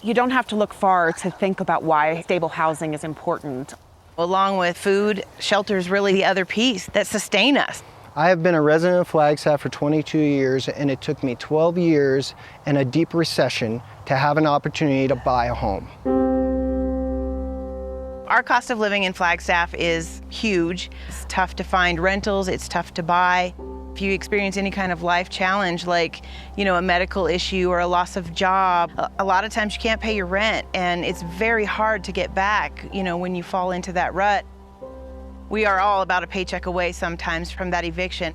You don't have to look far to think about why stable housing is important. Along with food, shelter is really the other piece that sustain us. I have been a resident of Flagstaff for 22 years, and it took me 12 years and a deep recession to have an opportunity to buy a home. Our cost of living in Flagstaff is huge. It's tough to find rentals, it's tough to buy. If you experience any kind of life challenge like, a medical issue or a loss of job, a lot of times you can't pay your rent, and it's very hard to get back, when you fall into that rut. We are all about a paycheck away sometimes from that eviction.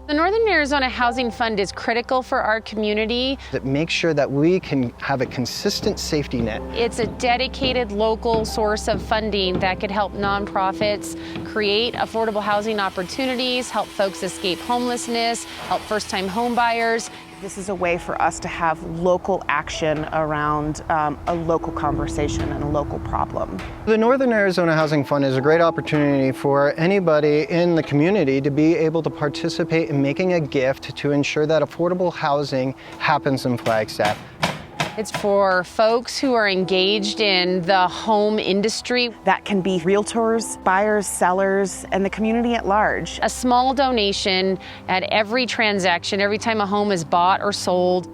The Northern Arizona Housing Fund is critical for our community. That makes sure that we can have a consistent safety net. It's a dedicated local source of funding that could help nonprofits create affordable housing opportunities, help folks escape homelessness, help first-time home buyers. This is a way for us to have local action around a local conversation and a local problem. The Northern Arizona Housing Fund is a great opportunity for anybody in the community to be able to participate in making a gift to ensure that affordable housing happens in Flagstaff. It's for folks who are engaged in the home industry. That can be realtors, buyers, sellers, and the community at large. A small donation at every transaction, every time a home is bought or sold,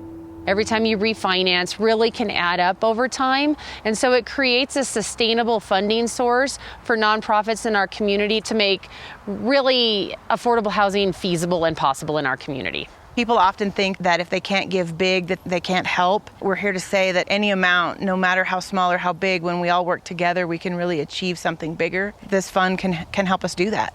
every time you refinance, really can add up over time. And so it creates a sustainable funding source for nonprofits in our community to make really affordable housing feasible and possible in our community. People often think that if they can't give big, that they can't help. We're here to say that any amount, no matter how small or how big, when we all work together, we can really achieve something bigger. This fund can help us do that.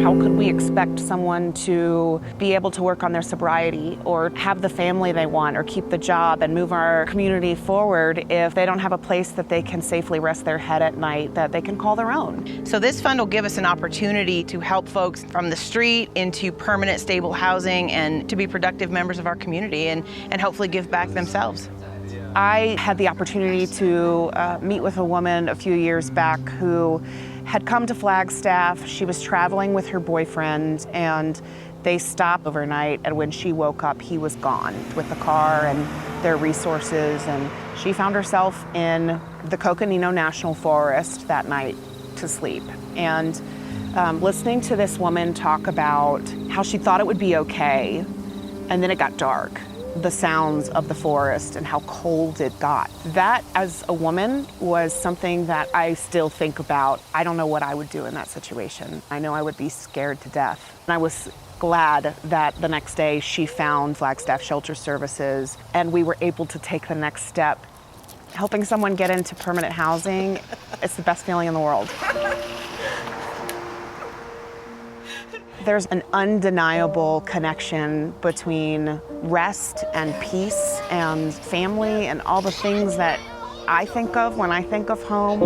How could we expect someone to be able to work on their sobriety or have the family they want or keep the job and move our community forward if they don't have a place that they can safely rest their head at night that they can call their own? So this fund will give us an opportunity to help folks from the street into permanent, stable housing and to be productive members of our community and hopefully give back themselves. I had the opportunity to meet with a woman a few years back who had come to Flagstaff. She was traveling with her boyfriend, and they stopped overnight, and when she woke up, he was gone with the car and their resources, and she found herself in the Coconino National Forest that night to sleep. And listening to this woman talk about how she thought it would be okay, and then it got dark. The sounds of the forest and how cold it got. That, as a woman, was something that I still think about. I don't know what I would do in that situation. I know I would be scared to death. And I was glad that the next day she found Flagstaff Shelter Services and we were able to take the next step. Helping someone get into permanent housing, it's the best feeling in the world. There's an undeniable connection between rest and peace and family and all the things that I think of when I think of home.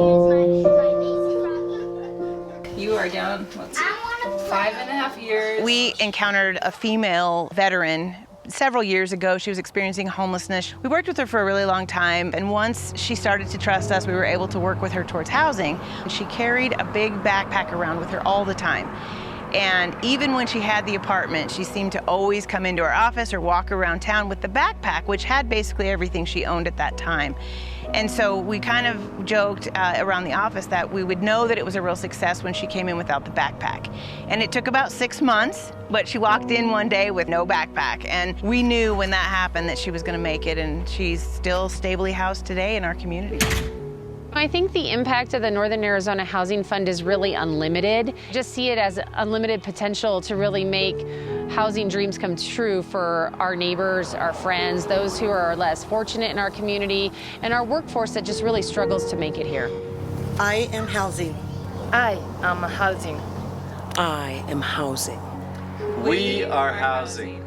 You are down, 5.5 years. We encountered a female veteran several years ago. She was experiencing homelessness. We worked with her for a really long time, and once she started to trust us, we were able to work with her towards housing. She carried a big backpack around with her all the time. And even when she had the apartment, she seemed to always come into our office or walk around town with the backpack, which had basically everything she owned at that time. And so we kind of joked around the office that we would know that it was a real success when she came in without the backpack. And it took about 6 months, but she walked in one day with no backpack. And we knew when that happened that she was going to make it, and she's still stably housed today in our community. I think the impact of the Northern Arizona Housing Fund is really unlimited. Just see it as unlimited potential to really make housing dreams come true for our neighbors, our friends, those who are less fortunate in our community, and our workforce that just really struggles to make it here. I am housing. I am housing. I am housing. We are housing.